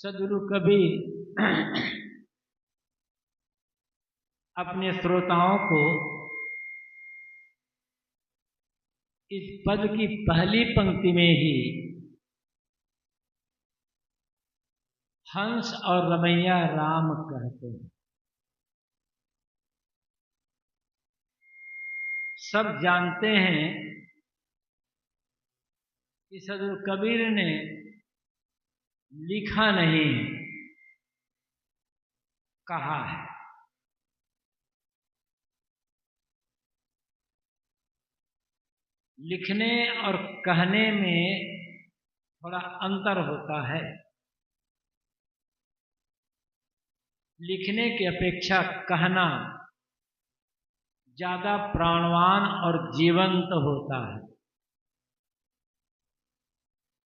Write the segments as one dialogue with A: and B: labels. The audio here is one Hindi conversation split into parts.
A: सद्गुरु कबीर अपने श्रोताओं को इस पद की पहली पंक्ति में ही हंस और रमैया राम कहते हैं। सब जानते हैं कि सद्गुरु कबीर ने लिखा नहीं, कहा है। लिखने और कहने में थोड़ा अंतर होता है। लिखने की अपेक्षा कहना ज्यादा प्राणवान और जीवंत होता है,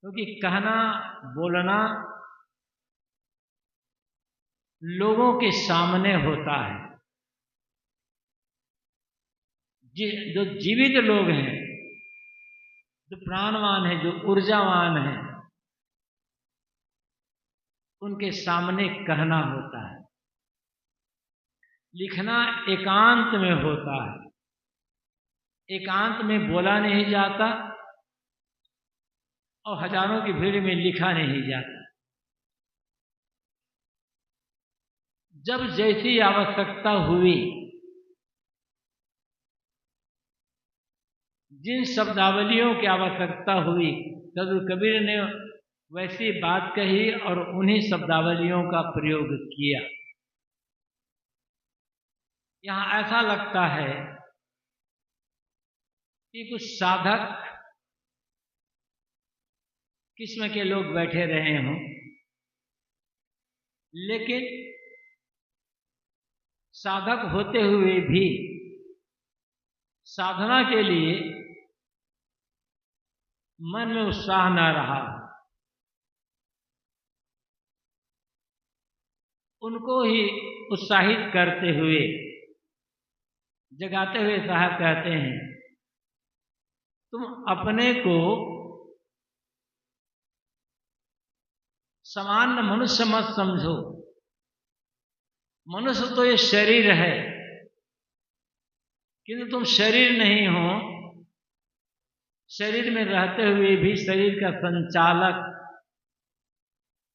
A: क्योंकि कहना बोलना लोगों के सामने होता है। जो जीवित लोग हैं, जो प्राणवान है, जो ऊर्जावान है, उनके सामने कहना होता है। लिखना एकांत में होता है। एकांत में बोला नहीं जाता और हजारों की भीड़ में लिखा नहीं जाता। जब जैसी आवश्यकता हुई, जिन शब्दावलियों की आवश्यकता हुई, सद्गुरु कबीर ने वैसी बात कही और उन्हीं शब्दावलियों का प्रयोग किया। यहां ऐसा लगता है कि कुछ साधक किस्म के लोग बैठे रहे हों, लेकिन साधक होते हुए भी साधना के लिए मन में उत्साह न रहा। उनको ही उत्साहित करते हुए, जगाते हुए साहब कहते हैं, तुम अपने को सामान्य मनुष्य मत समझो। मनुष्य तो ये शरीर है, किंतु तुम शरीर नहीं हो। शरीर में रहते हुए भी शरीर का संचालक,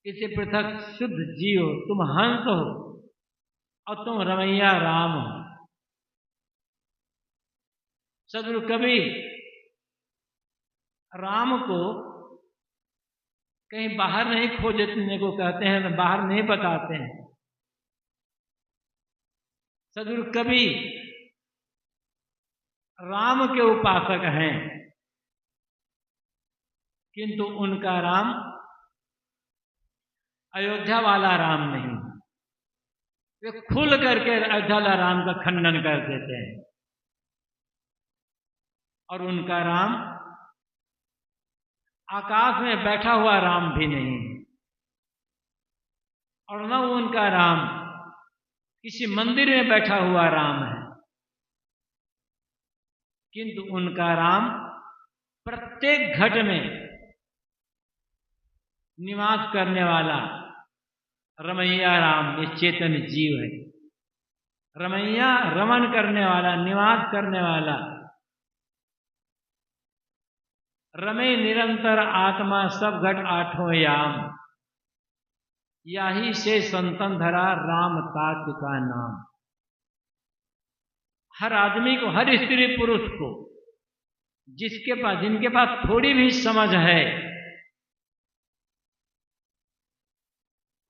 A: इसे पृथक शुद्ध जीव हो। तुम हंस हो और तुम रमैया राम हो। सद्गुरु कबीर राम को कहीं बाहर नहीं खोजने को कहते हैं, बाहर नहीं बताते हैं। सद्गुरु कबीर राम के उपासक हैं, किंतु उनका राम अयोध्या वाला राम नहीं। वे खुल करके अयोध्या वाला राम का खंडन कर देते हैं, और उनका राम आकाश में बैठा हुआ राम भी नहीं, और न उनका राम किसी मंदिर में बैठा हुआ राम है, किंतु उनका राम प्रत्येक घट में निवास करने वाला रमैया राम, ये चेतन जीव है। रमैया रमन करने वाला, निवास करने वाला। रमे निरंतर आत्मा सब घट आठों याम, यही से संतन धरा राम तात का नाम। हर आदमी को, हर स्त्री पुरुष को, जिनके पास थोड़ी भी समझ है,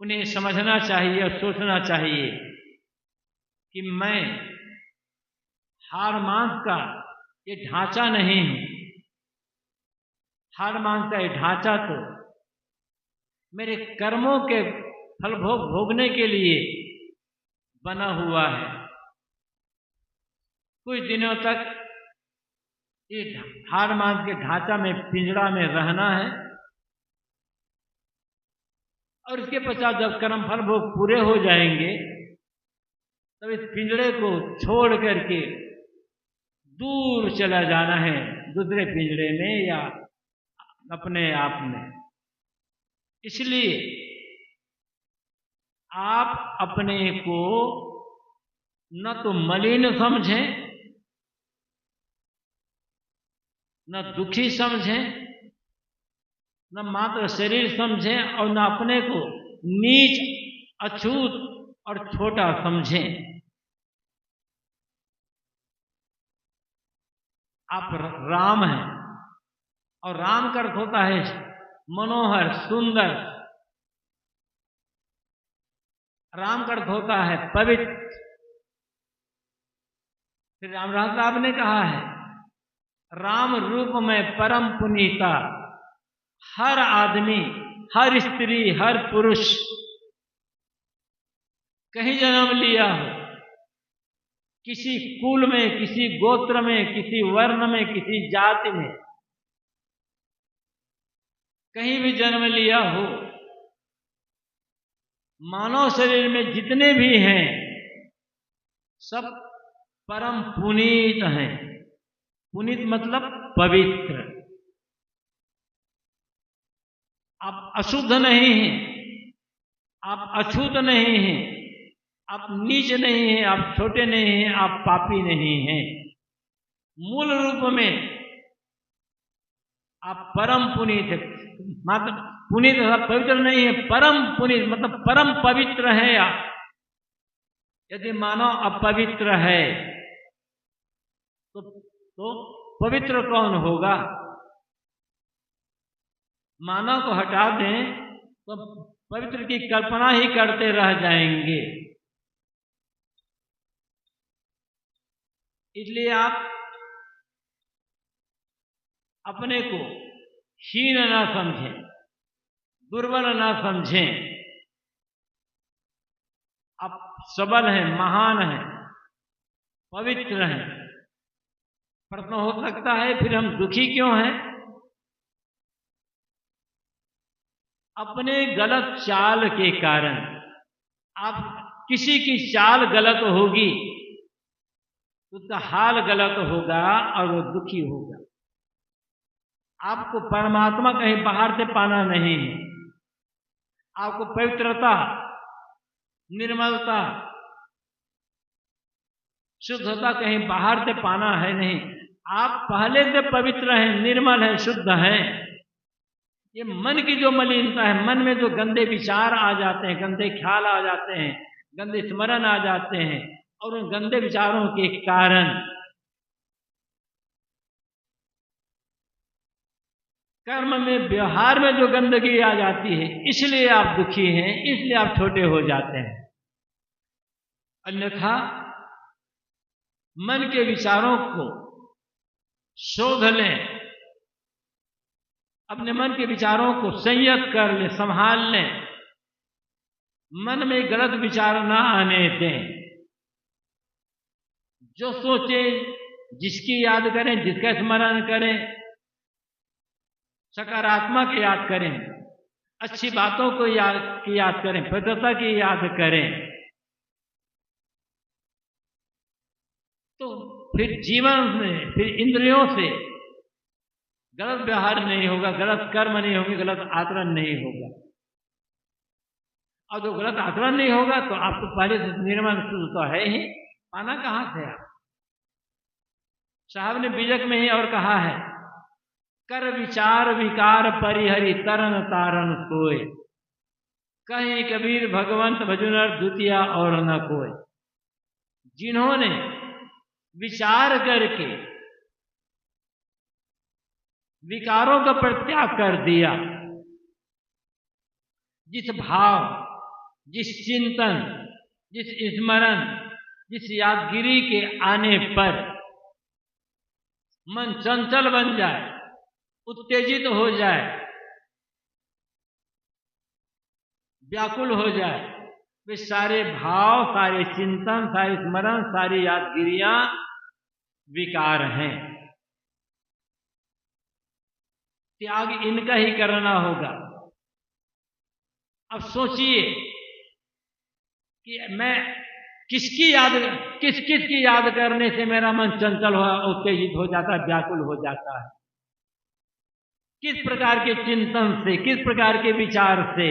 A: उन्हें समझना चाहिए और सोचना चाहिए कि मैं हाड़ मांस का ये ढांचा नहीं हूं। हाड़ मांस का ये ढांचा तो मेरे कर्मों के फल भोगने के लिए बना हुआ है। कुछ दिनों तक ये हाड़ मांस के ढांचा में, पिंजड़ा में रहना है, और इसके पश्चात जब कर्म फल भोग पूरे हो जाएंगे, तब इस पिंजड़े को छोड़ करके दूर चला जाना है, दूसरे पिंजड़े में या अपने आप में। इसलिए आप अपने को न तो मलिन समझें, न दुखी समझें, न मात्र शरीर समझें और न अपने को नीच, अछूत और छोटा समझें। आप राम हैं और राम का अर्थ होता है मनोहर, सुंदर। राम का अर्थ होता है पवित्र। फिर रामदास साहब ने कहा है, राम रूप में परम पुनीता, हर आदमी, हर स्त्री, हर पुरुष कहीं जन्म लिया हो, किसी कुल में, किसी गोत्र में, किसी वर्ण में, किसी जाति में, कहीं भी जन्म लिया हो, मानव शरीर में जितने भी हैं सब परम पुनीत हैं। पुनीत मतलब पवित्र। आप अशुद्ध नहीं हैं, आप अछूत नहीं हैं, आप नीच नहीं हैं, आप छोटे नहीं हैं, आप पापी नहीं हैं। मूल रूप में आप परम पुनीत है। मात्र पुनीत पवित्र नहीं है, परम पुनीत मतलब परम पवित्र है आप। यदि मानव अपवित्र है तो पवित्र कौन होगा? मानव को हटा दें तो पवित्र की कल्पना ही करते रह जाएंगे। इसलिए आप अपने को हीन ना समझें, दुर्बल ना समझें। आप सबल हैं, महान हैं, पवित्र हैं। प्रश्न हो सकता है फिर हम दुखी क्यों हैं? अपने गलत चाल के कारण। आप किसी की चाल गलत होगी तो उसका हाल गलत होगा और वो दुखी होगा। आपको परमात्मा कहीं बाहर से पाना नहीं है। आपको पवित्रता, निर्मलता, शुद्धता कहीं बाहर से पाना है नहीं। आप पहले से पवित्र हैं, निर्मल हैं, शुद्ध हैं। ये मन की जो मलिनता है, मन में जो गंदे विचार आ जाते हैं, गंदे ख्याल आ जाते हैं, गंदे स्मरण आ जाते हैं, और उन गंदे विचारों के कारण कर्म में, व्यवहार में जो गंदगी आ जाती है, इसलिए आप दुखी हैं, इसलिए आप छोटे हो जाते हैं। अन्यथा मन के विचारों को शोध लें, अपने मन के विचारों को संयत कर लें, संभाल लें, मन में गलत विचार ना आने दें। जो सोचे, जिसकी याद करें, जिसका स्मरण करें, सकारात्मक याद करें, अच्छी बातों को याद करें, पवित्रता की याद करें, तो फिर जीवन में, फिर इंद्रियों से गलत व्यवहार नहीं होगा, गलत कर्म नहीं होंगे, गलत आचरण नहीं होगा। और जो गलत आचरण नहीं होगा तो आपको पहले से निर्मल शुद्ध तो है ही, पाना कहां से आप? साहब ने बीजक में ही और कहा है, कर विचार विकार परिहरि तरन तारण सोए, कहीं कबीर भगवंत भजुनर द्वितीया और न कोई। जिन्होंने विचार करके विकारों का परित्याग कर दिया, जिस भाव, जिस चिंतन, जिस स्मरण, जिस यादगिरी के आने पर मन चंचल बन जाए, उत्तेजित हो जाए, व्याकुल हो जाए, वे सारे भाव, सारे चिंतन, सारे स्मरण, सारी यादगिरियां विकार हैं। त्याग इनका ही करना होगा। अब सोचिए कि मैं किस की याद करने से मेरा मन चंचल हो, उत्तेजित हो जाता है, व्याकुल हो जाता है। किस प्रकार के चिंतन से, किस प्रकार के विचार से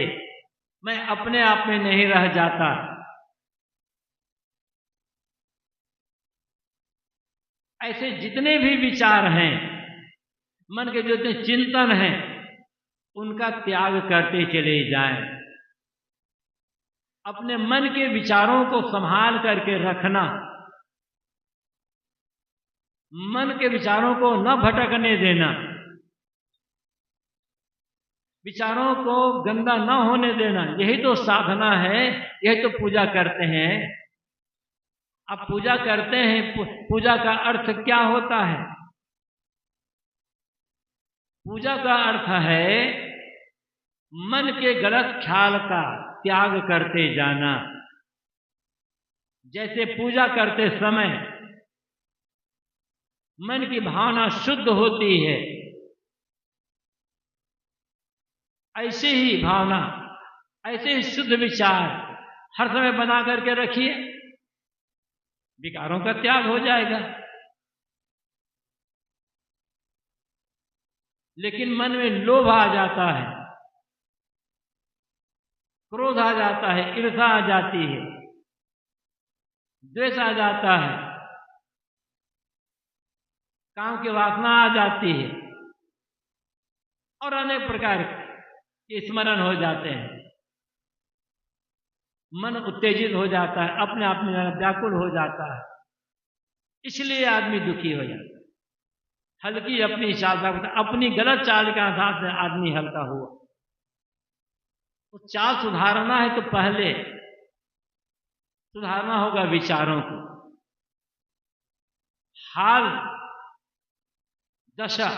A: मैं अपने आप में नहीं रह जाता। ऐसे जितने भी विचार हैं, मन के जो चिंतन हैं, उनका त्याग करते चले जाएं। अपने मन के विचारों को संभाल करके रखना, मन के विचारों को न भटकने देना, विचारों को गंदा न होने देना, यही तो साधना है, यही तो पूजा करते हैं। अब पूजा करते हैं, पूजा का अर्थ क्या होता है? पूजा का अर्थ है मन के गलत ख्याल का त्याग करते जाना। जैसे पूजा करते समय मन की भावना शुद्ध होती है, ऐसे ही भावना, ऐसे ही शुद्ध विचार हर समय बना करके रखिए, विकारों का त्याग हो जाएगा। लेकिन मन में लोभ आ जाता है, क्रोध आ जाता है, ईर्ष्या आ जाती है, द्वेष आ जाता है, काम की वासना आ जाती है और अनेक प्रकार के स्मरण हो जाते हैं। मन उत्तेजित हो जाता है, अपने आप में व्याकुल हो जाता है, इसलिए आदमी दुखी हो जाता है। हल्की अपनी चाल, अपनी गलत चाल के आधार से आदमी हल्का हुआ। तो चाल सुधारना है तो पहले सुधारना होगा विचारों को, हाल दशा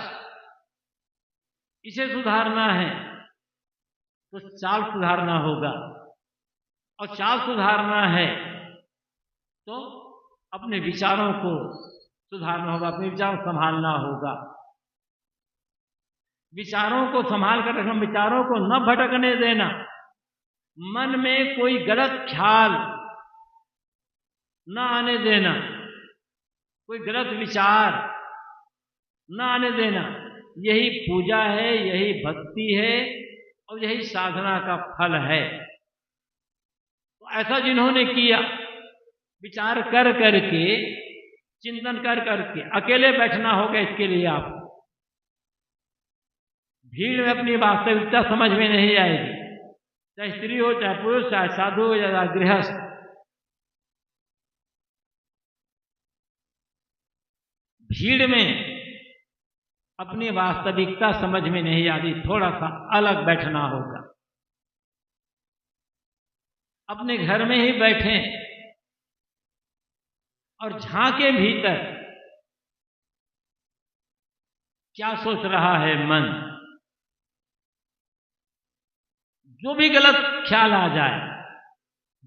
A: इसे सुधारना है तो चाल सुधारना होगा, और चाल सुधारना है तो अपने विचारों को सुधारना होगा, अपने विचारों को संभालना होगा। विचारों को संभाल कर रखना, विचारों को न भटकने देना, मन में कोई गलत ख्याल न आने देना, कोई गलत विचार न आने देना, यही पूजा है, यही भक्ति है और यही साधना का फल है। तो ऐसा जिन्होंने किया, विचार कर करके, चिंतन कर करके, अकेले बैठना होगा इसके लिए आपको। भीड़ में अपनी वास्तविकता समझ में नहीं आएगी, चाहे स्त्री हो, चाहे पुरुष, चाहे साधु हो, या गृहस्थ। भीड़ में अपनी वास्तविकता समझ में नहीं आती, थोड़ा सा अलग बैठना होगा। अपने घर में ही बैठें और झांके भीतर क्या सोच रहा है मन। जो भी गलत ख्याल आ जाए,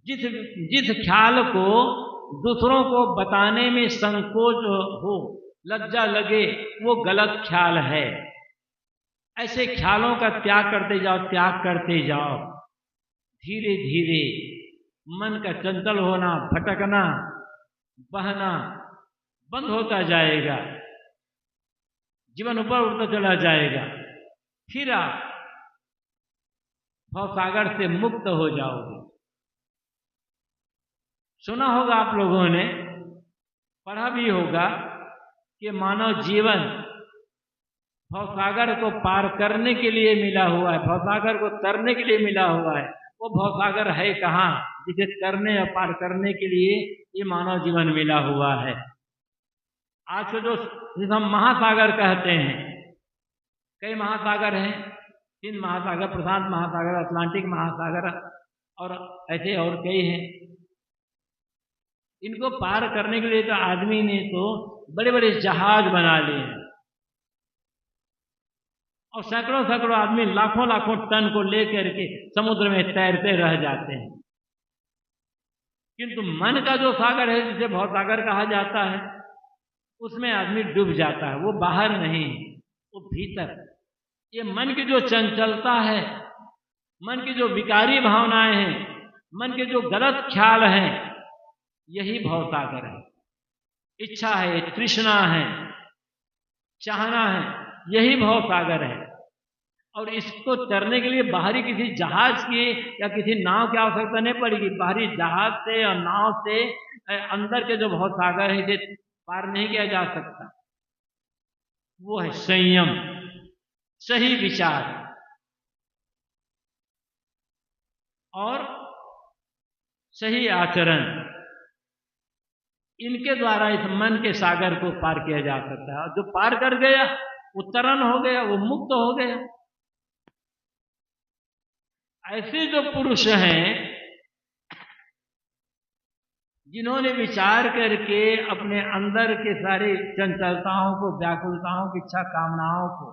A: जिस ख्याल को दूसरों को बताने में संकोच हो, लज्जा लगे, वो गलत ख्याल है। ऐसे ख्यालों का त्याग करते जाओ, त्याग करते जाओ। धीरे धीरे मन का चंचल होना, भटकना, बहना बंद होता जाएगा, जीवन ऊपर उठता चला जाएगा। फिर आप भवसागर से मुक्त हो जाओगे। सुना होगा आप लोगों ने, पढ़ा भी होगा कि मानव जीवन भवसागर को पार करने के लिए मिला हुआ है, भवसागर को तरने के लिए मिला हुआ है। वो भवसागर है कहाँ जिसे तरने या पार करने के लिए ये मानव जीवन मिला हुआ है। आज को जिसे हम महासागर कहते हैं, कई महासागर हैं, हिंद महासागर, प्रशांत महासागर, अटलांटिक महासागर और ऐसे और कई हैं। इनको पार करने के लिए तो आदमी ने तो बड़े बड़े जहाज बना लिए हैं, और सैकड़ों सैकड़ों आदमी लाखों लाखों टन को लेकर के समुद्र में तैरते रह जाते हैं। किंतु मन का जो सागर है, जिसे भवसागर कहा जाता है, उसमें आदमी डूब जाता है। वो बाहर नहीं, वो भीतर। ये मन की जो चंचलता है, मन की जो विकारी भावनाएं हैं, मन के जो गलत ख्याल हैं, यही भवसागर है। इच्छा है, तृष्णा है, चाहना है, यही भवसागर है। और इसको तैरने के लिए बाहरी किसी जहाज की या किसी नाव की आवश्यकता नहीं पड़ेगी। बाहरी जहाज से और नाव से अंदर के जो भवसागर है इसे पार नहीं किया जा सकता। वो है संयम, सही विचार और सही आचरण। इनके द्वारा इस मन के सागर को पार किया जा सकता है। और जो पार कर गया वो तरन हो गया, वो मुक्त हो गया। ऐसे जो पुरुष हैं जिन्होंने विचार करके अपने अंदर के सारी चंचलताओं को, व्याकुलताओं की इच्छा कामनाओं को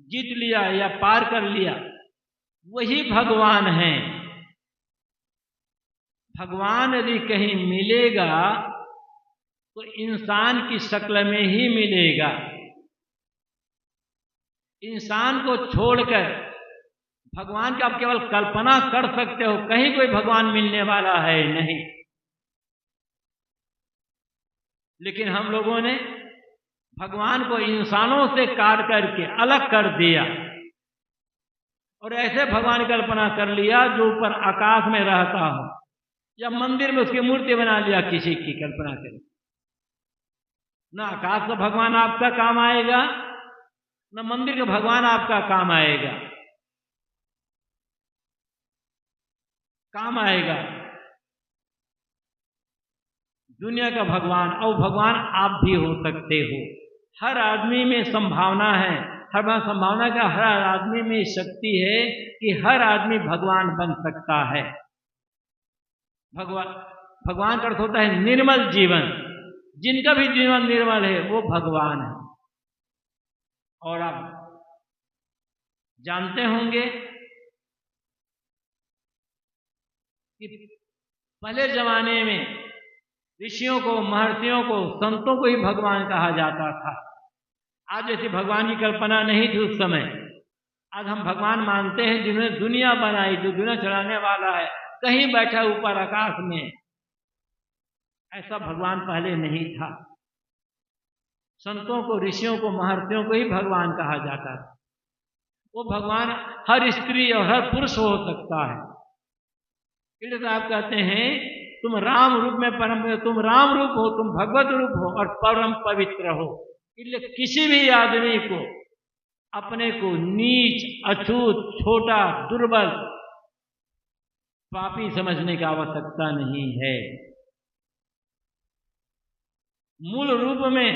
A: जीत लिया या पार कर लिया, वही भगवान हैं। भगवान यदि कहीं मिलेगा तो इंसान की शक्ल में ही मिलेगा। इंसान को छोड़कर भगवान की आप केवल कल्पना कर सकते हो, कहीं कोई भगवान मिलने वाला है नहीं। लेकिन हम लोगों ने भगवान को इंसानों से काट करके अलग कर दिया और ऐसे भगवान की कल्पना कर लिया जो ऊपर आकाश में रहता हो, या मंदिर में उसकी मूर्ति बना लिया किसी की कल्पना कर। ना आकाश का भगवान आपका काम आएगा, न मंदिर का भगवान आपका काम आएगा। काम आएगा दुनिया का भगवान, और भगवान आप भी हो सकते हो। हर आदमी में संभावना है, हर संभावना का हर आदमी में शक्ति है कि हर आदमी भगवान बन सकता है। भगवान का अर्थ होता है निर्मल जीवन। जिनका भी जीवन निर्मल है वो भगवान है। और आप जानते होंगे कि पहले जमाने में ऋषियों को, महर्षियों को, संतों को ही भगवान कहा जाता था। आज ऐसी भगवान की कल्पना नहीं थी उस समय। आज हम भगवान मानते हैं जिन्होंने दुनिया बनाई, जो दुनिया चलाने वाला है, कहीं बैठा ऊपर आकाश में। ऐसा भगवान पहले नहीं था। संतों को, ऋषियों को, महर्षियों को ही भगवान कहा जाता था। वो भगवान हर स्त्री और हर पुरुष हो सकता है। इसलिए आप कहते हैं तुम राम रूप में तुम राम रूप हो, तुम भगवत रूप हो और परम पवित्र हो। इसलिए किसी भी आदमी को अपने को नीच, अछूत, छोटा, दुर्बल, पापी समझने की आवश्यकता नहीं है। मूल रूप में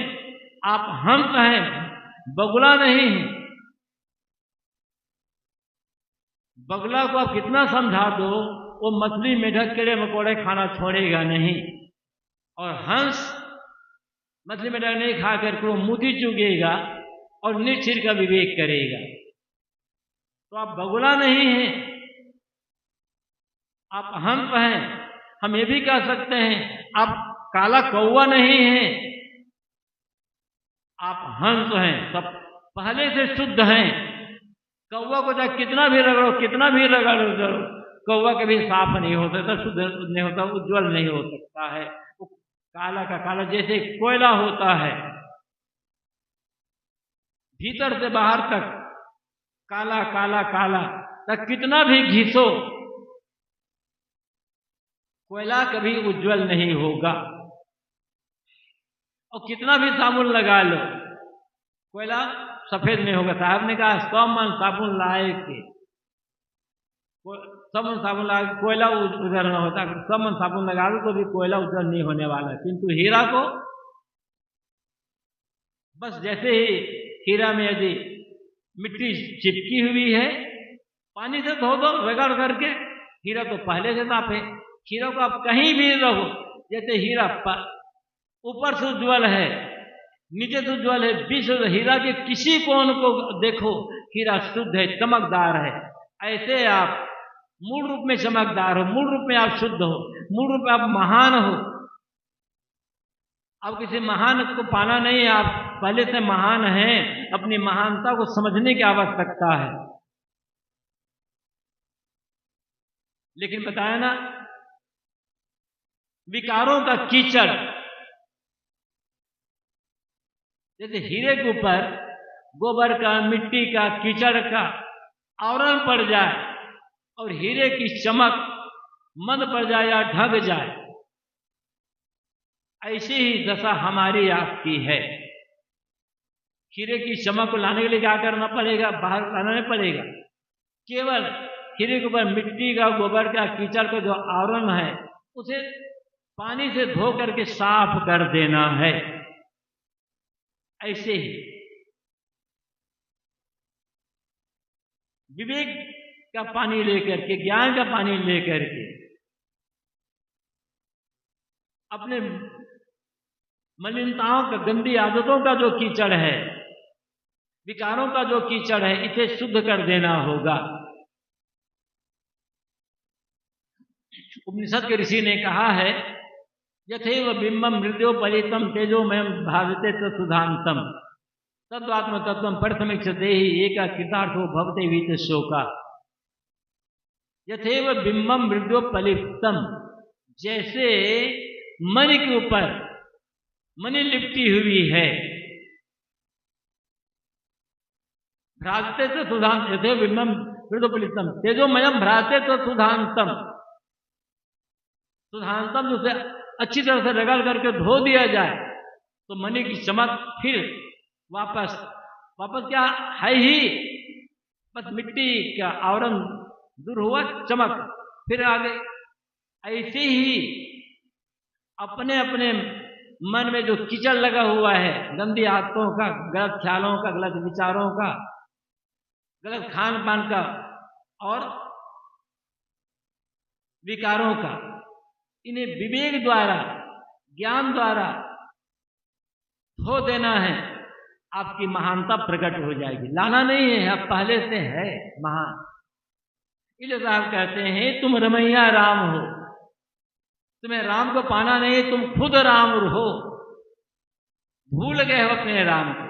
A: आप हंस हैं, बगुला नहीं है। बगुला को आप कितना समझा दो, वो मछली, मेढक, कीड़े मकोड़े खाना छोड़ेगा नहीं। और हंस मछली मेढक नहीं खा करके वो मोती चुगेगा और निश्चिर का विवेक करेगा। तो आप बगुला नहीं हैं, आप हंस हैं। हम ये भी कह सकते हैं आप काला कौवा नहीं हैं, आप हंस हैं। सब पहले से शुद्ध हैं। कौवा को चाहे कितना भी रगड़ो, कितना भी रगड़ो, कौवा कभी साफ नहीं हो सकता, शुद्ध नहीं होता, उज्जवल नहीं हो सकता है। वो काला का काला जैसे कोयला होता है, भीतर से बाहर तक काला काला काला, तक कितना भी घिसो कोयला कभी उज्जवल नहीं होगा। और कितना भी साबुन लगा लो कोयला सफेद नहीं होगा। साहब ने कहा 100 मन साबुन लाए के, 100 मन साबुन लगा कोयला उज्जवल न होता। 100 मन साबुन लगा दो तो भी कोयला उज्जवल नहीं होने वाला। किंतु हीरा को बस जैसे ही हीरा में यदि मिट्टी चिपकी हुई है, पानी से धो दो रगड़ करके, हीरा तो पहले से साफ है। हीरा को आप कहीं भी रहो, जैसे हीरा ऊपर से उज्जवल है, नीचे से उज्जवल है, बीच हीरा के किसी कोण को देखो हीरा शुद्ध है, चमकदार है। ऐसे आप मूल रूप में चमकदार हो, मूल रूप में आप शुद्ध हो, मूल रूप में आप महान हो। अब किसी महान को पाना नहीं है, आप पहले से महान हैं। अपनी महानता को समझने की आवश्यकता है। लेकिन बताया ना, विकारों का कीचड़, जैसे हीरे के ऊपर गोबर का, मिट्टी का, कीचड़ का आवरण पड़ जाए और हीरे की चमक मंद पड़ जाए या ढक जाए, ऐसी ही दशा हमारी आपकी है। हीरे की चमक को लाने के लिए क्या करना पड़ेगा? बाहर लाना नहीं पड़ेगा, केवल हीरे के ऊपर मिट्टी का, गोबर का, कीचड़ का जो आवरण है उसे पानी से धो करके साफ कर देना है। ऐसे ही विवेक का पानी लेकर के, ज्ञान का पानी लेकर के अपने मलिनताओं का, गंदी आदतों का जो कीचड़ है, विकारों का जो कीचड़ है, इसे शुद्ध कर देना होगा। उपनिषद के ऋषि ने कहा है, यथैव बिंबम मृत्यो पलितम तेजोमयम भावते तत्सुधांतम तद्वात्म तत्वम परसमीक्षते ही एका कृतार्थो भवते वीत शोका। यथैव बिंबम मृत्यो पलितम, जैसे मणि के ऊपर मणि लिपटी हुई है, भ्राजते तो सुधांत, यथैव बिंबम मृत्यो पलितम तेजोमयम भ्राजते तो सुधांतम, सुधांतम उसे अच्छी तरह से रगड़ करके धो दिया जाए तो मणि की चमक फिर वापस क्या है ही, बस मिट्टी का आवरण दूर हुआ, चमक फिर आ गई। ऐसे ही अपने अपने मन में जो कीचड़ लगा हुआ है, गंदी आदतों का, गलत ख्यालों का, गलत विचारों का, गलत खान पान का और विकारों का, इन्हें विवेक द्वारा, ज्ञान द्वारा धो देना है, आपकी महानता प्रकट हो जाएगी। लाना नहीं है, अब पहले से है महान। इसलिए साहब कहते हैं, तुम रमैया राम हो, तुम्हें राम को पाना नहीं, तुम खुद राम हो, भूल गए हो अपने राम को।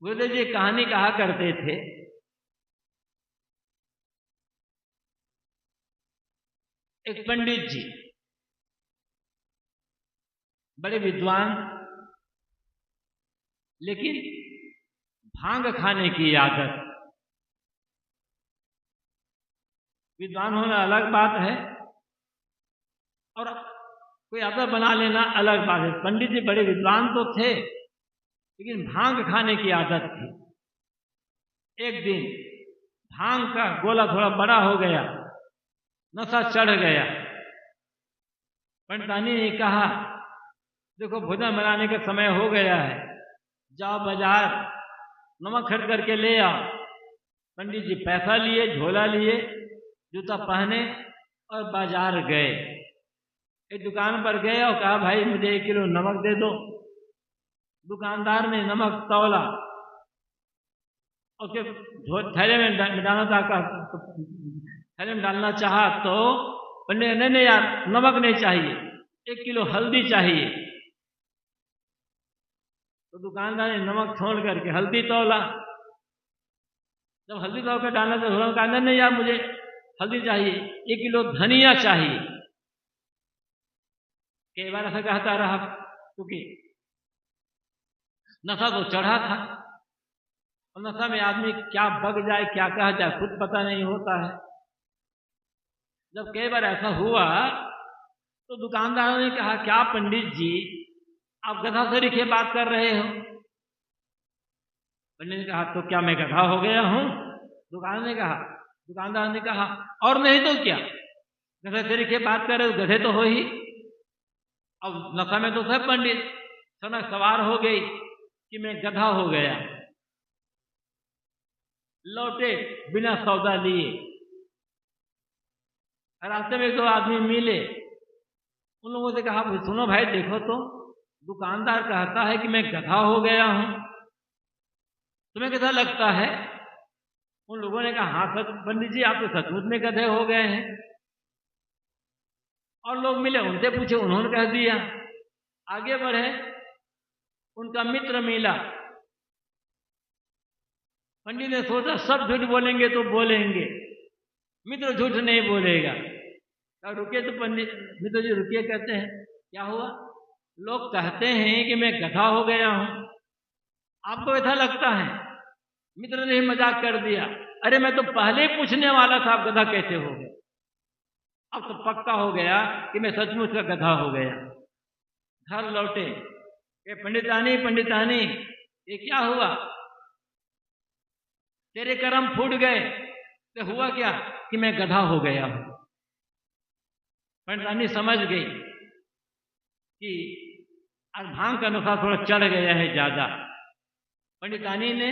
A: गुरुदेव जी कहानी कहा करते थे, एक पंडित जी बड़े विद्वान, लेकिन भांग खाने की आदत। विद्वान होना अलग बात है और कोई आदत बना लेना अलग बात है। पंडित जी बड़े विद्वान तो थे, लेकिन भांग खाने की आदत थी। एक दिन भांग का गोला थोड़ा बड़ा हो गया, नशा चढ़ गया। पंडितानी ने कहा, देखो भोजन बनाने का समय हो गया है, जाओ बाजार नमक खरीद करके ले आओ। पंडित जी पैसा लिए, झोला लिए, जूता पहने और बाजार गए। एक दुकान पर गए और कहा, भाई मुझे 1 किलो नमक दे दो। दुकानदार ने नमक तौला, उसके थैले में डालना था, थैले में डालना चाहा तो पंडित नहीं यार नमक नहीं चाहिए, 1 किलो हल्दी चाहिए। तो दुकानदार ने नमक छोड़ करके हल्दी तौला। जब हल्दी तौल कर डालना तो दुकानदार नहीं यार मुझे हल्दी चाहिए, 1 किलो धनिया चाहिए। कई बार ऐसा कहता रहा, क्योंकि नशा तो चढ़ा था और नशा में आदमी क्या बग जाए, क्या कहा जाए, खुद पता नहीं होता है। जब कई बार ऐसा हुआ तो दुकानदार ने कहा, क्या पंडित जी आप गधा से लिखे बात कर रहे हो? पंडित ने कहा, तो क्या मैं गधा हो गया हूं? दुकानदार ने कहा, और नहीं तो क्या, गधे से लिखे बात कर रहे हो, गधे तो हो ही। अब नशा में तो सब पंडित समझ सवार हो गई कि मैं गधा हो गया। लौटे बिना सौदा लिए। रास्ते में 2 आदमी मिले, उन लोगों से कहा, सुनो भाई देखो तो दुकानदार कहता है कि मैं गधा हो गया हूं, तुम्हें कैसा लगता है? उन लोगों ने कहा, हाँ सच पंडित जी आप तो सचमुच में गधे हो गए हैं। और लोग मिले, उनसे पूछे, उन्होंने कह दिया। आगे बढ़े, उनका मित्र मिला। पंडित ने सोचा सब झूठ बोलेंगे तो बोलेंगे, मित्र झूठ नहीं बोलेगा। और रुके तो पंडित मित्र जी रुकिए, कहते हैं क्या हुआ? लोग कहते हैं कि मैं गधा हो गया हूं, आपको ऐसा लगता है? मित्र ने मजाक कर दिया, अरे मैं तो पहले ही पूछने वाला था, आप गधा कैसे हो गए। अब तो पक्का हो गया कि मैं सचमुच का गधा हो गया। घर लौटे कि पंडितानी पंडितानी ये क्या हुआ, तेरे कर्म फूट गए। तो हुआ क्या कि मैं गधा हो गया हूं। पंडितानी समझ गई कि आज भांग का नशा थोड़ा चढ़ गया है ज्यादा। पंडितानी ने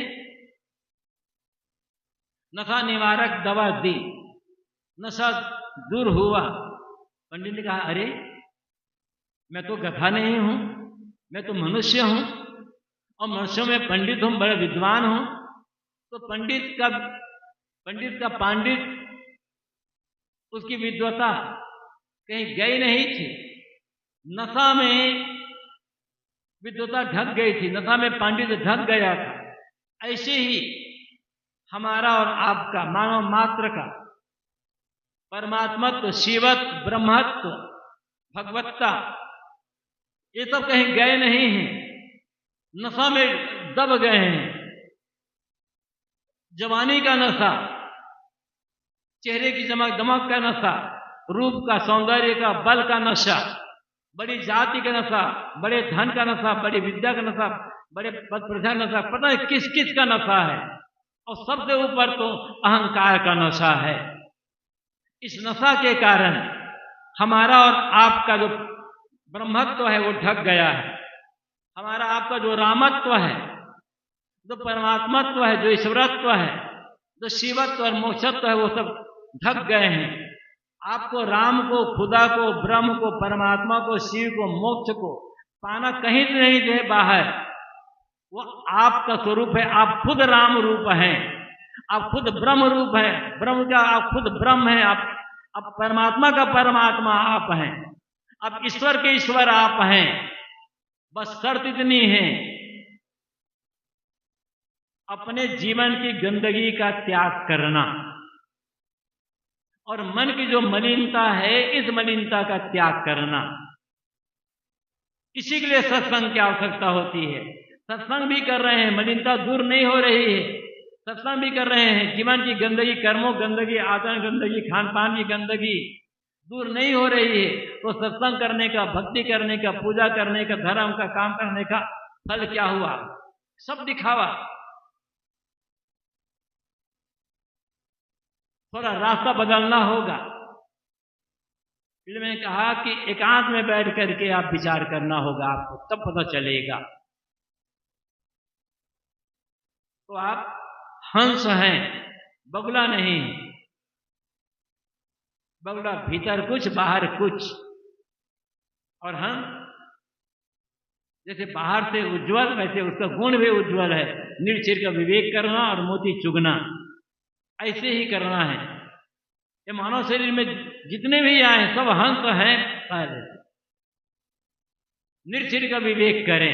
A: नशा निवारक दवा दी, नशा दूर हुआ। पंडित ने कहा, अरे मैं तो गधा नहीं हूं, मैं तो मनुष्य हूं, और मनुष्यों में पंडित हूं, बड़ा विद्वान हूं। तो पंडित का पांडित, उसकी विद्वता कहीं गई नहीं थी। नशा में विद्वता ढक गई थी, नशा में पांडित्य ढक गया था। ऐसे ही हमारा और आपका, मानव मात्र का परमात्मत्व, शिवत्व, ब्रह्मत्व, भगवत्ता, ये सब कहीं गए नहीं हैं, नशा में दब गए हैं। जवानी का नशा, चेहरे की चमक दमक का नशा, रूप का, सौंदर्य का, बल का नशा, बड़ी जाति का नशा, बड़े धन का नशा, बड़ी विद्या का नशा, बड़े पद प्रजा का नशा, पता नहीं किस किस का नशा है। और सबसे ऊपर तो अहंकार का नशा है। इस नशा के कारण हमारा और आपका जो ब्रह्मत्व है वो ढक गया है। हमारा आपका जो रामत्व है, जो परमात्मत्व है, जो ईश्वरत्व है, जो शिवत्व और मोक्षत्व है, वो सब ढक गए हैं। आपको राम को, खुदा को, ब्रह्म को, परमात्मा को, शिव को, मोक्ष को पाना कहीं नहीं दे बाहर। वो आपका स्वरूप है। आप खुद राम रूप हैं, आप खुद ब्रह्म रूप हैं, ब्रह्म का आप खुद ब्रह्म हैं, आप परमात्मा का परमात्मा आप हैं, आप ईश्वर के ईश्वर आप हैं। बस शर्त इतनी है, अपने जीवन की गंदगी का त्याग करना, और मन की जो मलिनता है, इस मलिनता का त्याग करना। इसी के लिए सत्संग की आवश्यकता होती है। सत्संग भी कर रहे हैं, मलिनता दूर नहीं हो रही है। सत्संग भी कर रहे हैं, जीवन की गंदगी, कर्मों गंदगी, आचरण गंदगी, खान पान की गंदगी दूर नहीं हो रही है। तो सत्संग करने का, भक्ति करने का, पूजा करने का, धर्म का काम करने का फल क्या हुआ? सब दिखावा। थोड़ा रास्ता बदलना होगा। फिर मैंने कहा कि एकांत में बैठ करके आप विचार करना होगा, आपको तब पता चलेगा। तो आप हंस हैं, बगुला नहीं। बगुला भीतर कुछ, बाहर कुछ। और हम जैसे बाहर से उज्जवल, वैसे उसका गुण भी उज्जवल है। निर्चिर का विवेक करना और मोती चुगना, ऐसे ही करना है। ये मानव शरीर में जितने भी आए सब हंस हैं पहले। निर्चिर का विवेक करें,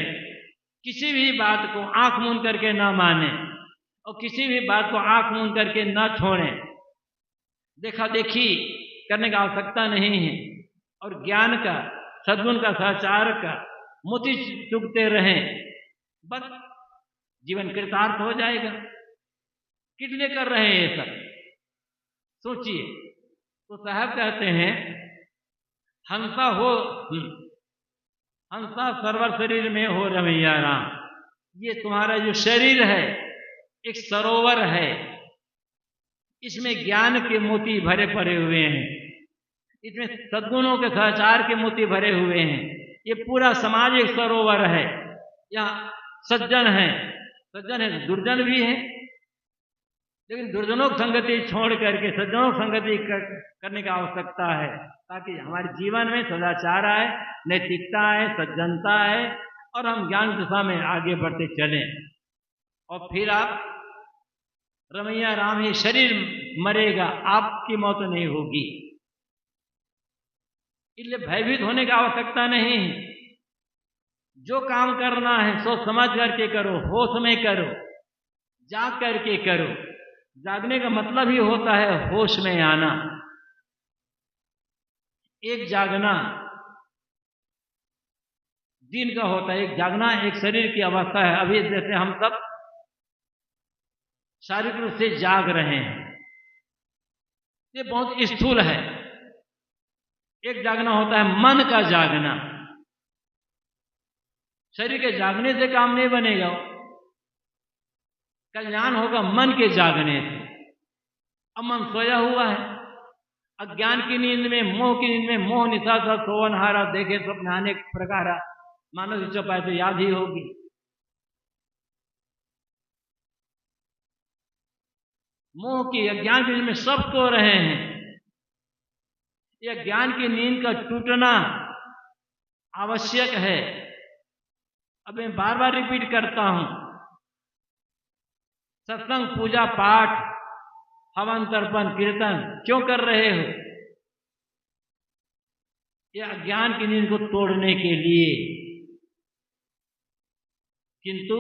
A: किसी भी बात को आंख मूंद करके ना माने, और किसी भी बात को आंख मूंद करके ना छोड़ें। देखा देखी करने की आवश्यकता नहीं है। और ज्ञान का, सद्गुण का, सदाचार का मोती चुगते रहें, बस जीवन कृतार्थ हो जाएगा। किस लिए कर रहे हैं ये सब? सोचिए। तो साहब कहते हैं, हंसा हो, हंसा सरवर शरीर में हो रमैया राम। ये तुम्हारा जो शरीर है एक सरोवर है, इसमें ज्ञान के मोती भरे पड़े हुए हैं, इसमें सद्गुणों के, सदाचार के मोती भरे हुए हैं। ये पूरा समाज एक सरोवर है। यहाँ सज्जन है, सज्जन है, दुर्जन भी है, लेकिन दुर्जनों की संगति छोड़ करके सज्जनों की संगति करने की आवश्यकता है, ताकि हमारे जीवन में सदाचार आए, नैतिकता आए, सज्जनता आए, और हम ज्ञान दिशा में आगे बढ़ते चलें। और फिर आप रमैया राम, ये शरीर मरेगा, आपकी मौत नहीं होगी। इसलिए भयभीत होने की आवश्यकता नहीं है। जो काम करना है सोच समझ करके करो, होश में करो, जाग करके करो। जागने का मतलब ही होता है होश में आना। एक जागना दिन का होता है, एक जागना एक शरीर की अवस्था है। अभी जैसे हम सब शारीरिक रूप से जाग रहे हैं। ये बहुत स्थूल है। एक जागना होता है मन का जागना। शरीर के जागने से काम नहीं बनेगा, कल्याण होगा मन के जागने से। अब मन सोया हुआ है, अज्ञान की नींद में, मोह की नींद में, मोह निशा सा सोवनहारा देखे स्वप्न अनेक प्रकार, मानव की चौपाई तो याद ही होगी। मोह की अज्ञान की नींद में सब सो रहे हैं। यह ज्ञान की नींद का टूटना आवश्यक है। अब मैं बार बार रिपीट करता हूं, सत्संग, पूजा पाठ, हवन तर्पण कीर्तन क्यों कर रहे हो? यह अज्ञान की नींद को तोड़ने के लिए। किंतु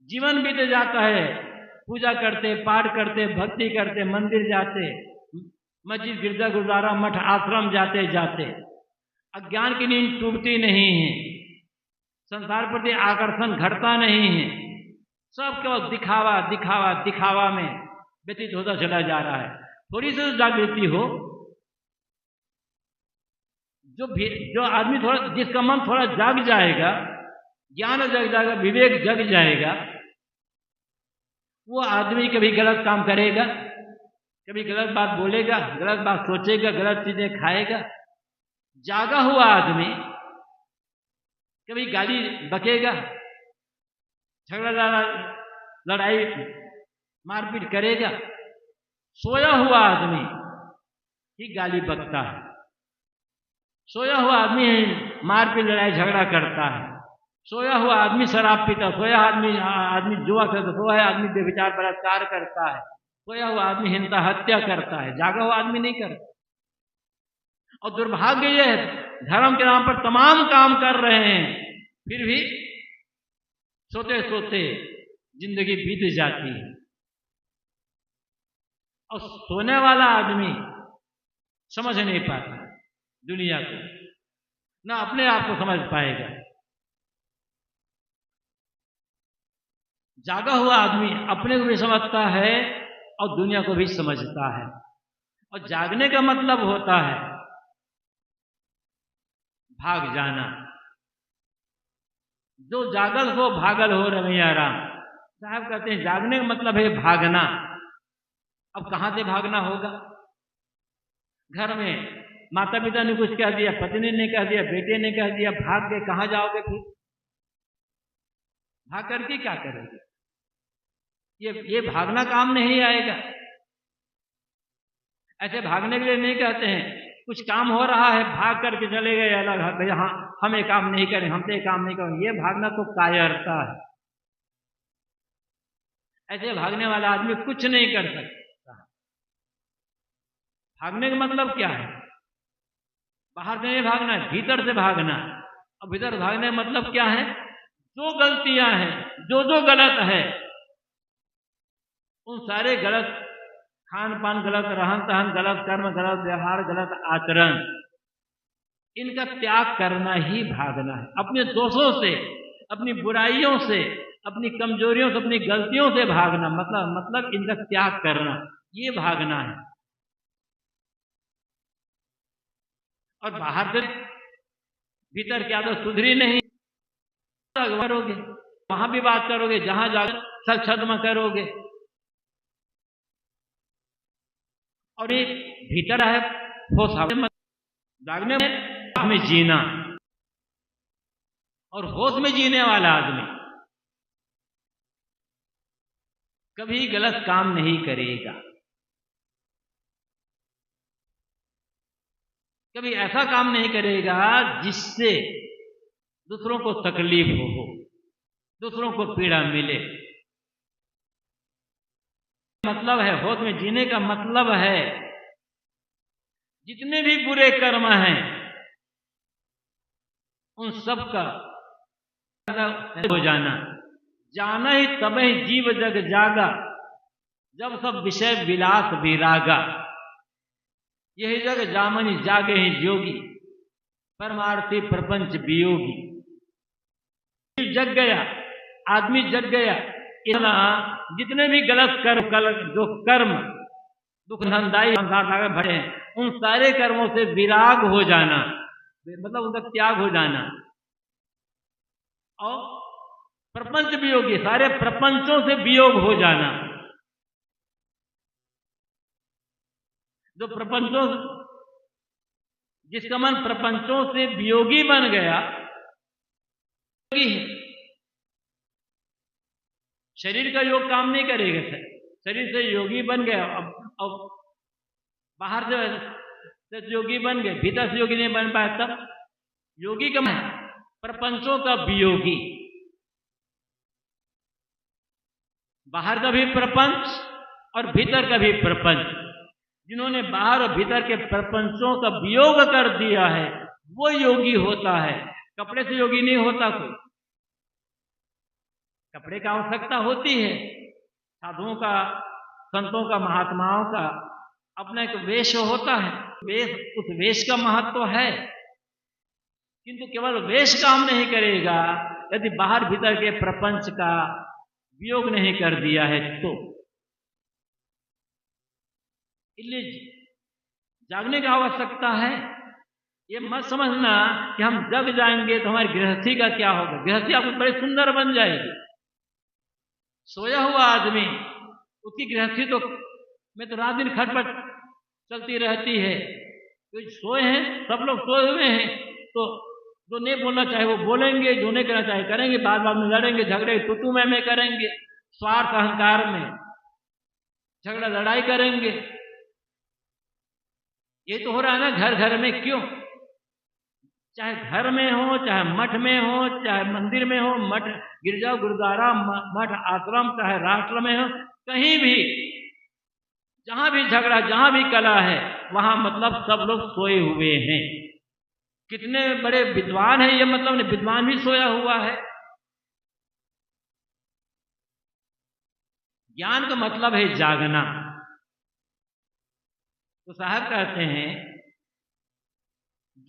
A: जीवन बीत जाता है, पूजा करते, पाठ करते, भक्ति करते, मंदिर जाते, मस्जिद, गिरजा, गुरुद्वारा, मठ, आश्रम जाते जाते अज्ञान की नींद टूटती नहीं है। संसार प्रति आकर्षण घटता नहीं है। सब केवल दिखावा दिखावा दिखावा में व्यतीत होता चला जा रहा है। थोड़ी सी जागृति हो, जो आदमी थोड़ा, जिसका मन थोड़ा जाग जाएगा, ज्ञान जग जाएगा, विवेक जग जाएगा, वो आदमी कभी गलत काम करेगा, कभी गलत बात बोलेगा, गलत बात सोचेगा, गलत चीजें खाएगा। जागा हुआ आदमी कभी गाली बकेगा, झगड़ा, लड़ाई, मारपीट करेगा। सोया हुआ आदमी ही गाली बकता है। सोया हुआ आदमी मारपीट, लड़ाई, झगड़ा करता है। सोया हुआ आदमी शराब पीता, सोया आदमी जुआ करता, सोया आदमी बेविचार बलात्कार करता है, सोया हुआ आदमी हिंसा हत्या करता है। जागा हुआ आदमी नहीं करता। और दुर्भाग्य यह है, धर्म के नाम पर तमाम काम कर रहे हैं, फिर भी सोते सोते जिंदगी बीत जाती है। और सोने वाला आदमी समझ नहीं पाता दुनिया को, ना अपने आप को समझ पाएगा। जागा हुआ आदमी अपने को भी समझता है और दुनिया को भी समझता है। और जागने का मतलब होता है भाग जाना। जो जागल हो भागल हो, रमैया राम साहब कहते हैं जागने का मतलब है भागना। अब कहां से भागना होगा? घर में माता पिता ने कुछ कह दिया, पत्नी ने कह दिया, बेटे ने कह दिया, भाग के कहां जाओगे? फिर भाग करके क्या करोगे? ये भागना काम नहीं आएगा। ऐसे भागने के लिए नहीं कहते हैं। कुछ काम हो रहा है, भाग करके चले गए अलग, यहां हम ये काम नहीं करें, हम तो ये काम नहीं करें। ये भागना तो कायरता है। ऐसे भागने वाला आदमी कुछ नहीं कर सकता। भागने का मतलब क्या है? बाहर से नहीं भागना है, भीतर से भागना। और भीतर भागने का मतलब क्या है? जो गलतियां हैं, जो गलत है, उन सारे गलत खान पान, गलत रहन सहन, गलत कर्म, गलत व्यवहार, गलत आचरण, इनका त्याग करना ही भागना है। अपने दोषों से, अपनी बुराइयों से, अपनी कमजोरियों से, अपनी गलतियों से भागना मतलब इनका त्याग करना, ये भागना है। और बाहर से भीतर क्या तो सुधरी नहीं करोगे, वहां भी बात करोगे, जहां जाकर सच छद्म करोगे। और ये भीतर है होश, जागने में जीना। और होश में जीने वाला आदमी कभी गलत काम नहीं करेगा, कभी ऐसा काम नहीं करेगा जिससे दूसरों को तकलीफ हो, दूसरों को पीड़ा मिले। मतलब है, होश में जीने का मतलब है जितने भी बुरे कर्म हैं उन सब का हो जाना। जाना ही तब ही जीव जग जागा, जब सब विषय विलास विरागा। यही जग जामनी जागे ही जोगी, परमार्थी प्रपंच वियोगी। जग गया, आदमी जग गया, इतना जितने भी गलत जो कर्म दुखदायी संसार में भरे हैं, उन सारे कर्मों से विराग हो जाना, मतलब उनका त्याग हो जाना, और प्रपंच वियोगी, सारे प्रपंचों से वियोग हो जाना। जो प्रपंचों, जिसका मन प्रपंचों से वियोगी बन गया, शरीर का योग काम नहीं करेगा, शरीर से योगी बन गया, अब बाहर से योगी बन गए, भीतर से योगी नहीं बन पाया, तब योगी का मन प्रपंचों का वियोगी, बाहर का भी प्रपंच और भीतर का भी प्रपंच। जिन्होंने बाहर और भीतर के प्रपंचों का वियोग कर दिया है, वो योगी होता है। कपड़े से योगी नहीं होता कोई। कपड़े का आवश्यकता होती है, साधुओं का, संतों का, महात्माओं का अपना एक वेश होता है, वेश, उस वेश का महत्व है, किंतु केवल वेश काम नहीं करेगा यदि बाहर भीतर के प्रपंच का वियोग नहीं कर दिया है तो। इसलिए जागने की आवश्यकता है। ये मत समझना कि हम जग जाएंगे तो हमारी गृहस्थी का क्या होगा। गृहस्थी आपको बड़ी सुंदर बन जाएगी। सोया हुआ आदमी, उसकी गृहस्थी तो में तो रात दिन खटपट चलती रहती है। तो सोए हैं, सब लोग सोए हुए हैं, तो जो नहीं बोलना चाहे वो बोलेंगे, जो नहीं करना चाहे करेंगे, बाद में लड़ेंगे, झगड़े तुतु में करेंगे, स्वार्थ अहंकार में झगड़ा लड़ाई करेंगे। ये तो हो रहा है ना घर घर में। क्यों? चाहे घर में हो, चाहे मठ में हो, चाहे मंदिर में हो, मठ, गिरजा, गुरुद्वारा, मठ, आश्रम, चाहे राष्ट्र में हो, कहीं भी जहां भी झगड़ा, जहां भी कला है, वहां मतलब सब लोग सोए हुए हैं। कितने बड़े विद्वान हैं, ये मतलब नहीं, विद्वान भी सोया हुआ है। ज्ञान का मतलब है जागना। तो साहब कहते हैं,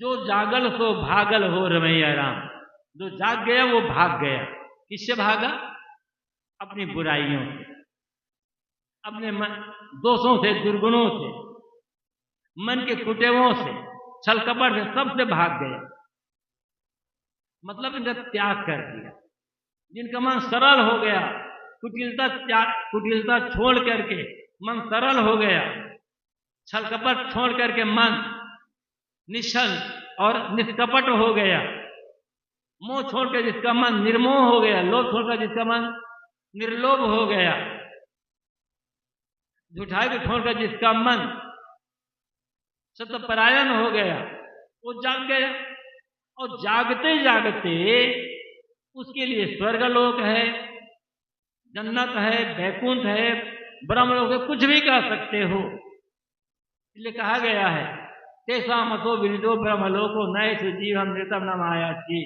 A: जो जागल सो भागल हो रमैया राम। जो जाग गया वो भाग गया। किससे भागा? अपनी बुराइयों से, अपने दोषों से, दुर्गुणों से, मन के कुटेवों से, छल कपट से, सबसे भाग गया। मतलब इनका त्याग कर दिया। जिनका मन सरल हो गया, कुटिलता छोड़ करके मन सरल हो गया, छल कपट छोड़ करके मन निश्चल और निष्कपट हो गया, मोह छोड़कर जिसका मन निर्मोह हो गया, लोभ छोड़कर जिसका मन निर्लोभ हो गया, झूठाई को छोड़कर जिसका मन सत्यपरायण हो गया, वो जाग गया। और जागते जागते उसके लिए स्वर्गलोक है, जन्नत है, वैकुंठ है, ब्रह्मलोक है, कुछ भी कह सकते हो। इसलिए कहा गया है, तेसा मतो विनिदो ब्रह्मलोको नए सुजीवम नृतम न मायासी।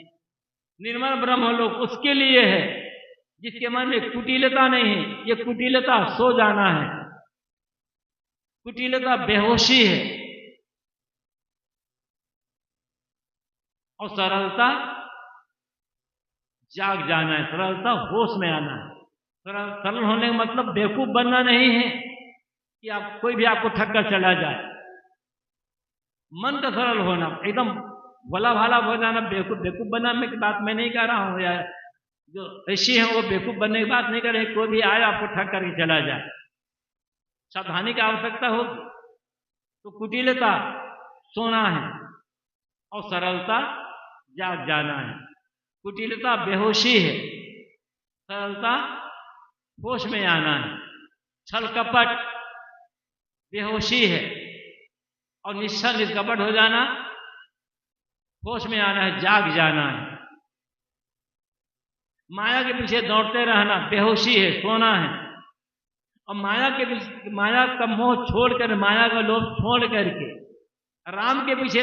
A: निर्मल ब्रह्मलोक उसके लिए है जिसके मन में कुटिलता नहीं है। ये कुटिलता सो जाना है, कुटिलता बेहोशी है, और सरलता जाग जाना है, सरलता होश में आना है। सरल होने का मतलब बेवकूफ बनना नहीं है कि आप कोई भी आपको ठग कर चला जाए। मन का सरल होना, एकदम भला भाला हो जाना, बेवकूफ बनने की बात मैं नहीं कर रहा हूं। यार जो ऋषि हैं वो बेवकूफ बनने की बात नहीं कर रहे। कोई भी आए आपको ठग करके चला जाए, सावधानी की आवश्यकता होगी। तो कुटिलता सोना है और सरलता जाग जाना है। कुटिलता बेहोशी है, सरलता होश में आना है। छल कपट बेहोशी है और निश्चल निष्कपट हो जाना, होश में आना है, जाग जाना है। माया के पीछे दौड़ते रहना बेहोशी है, सोना है। और माया के पीछे, माया का मोह छोड़कर, माया का लोभ छोड़ करके राम के पीछे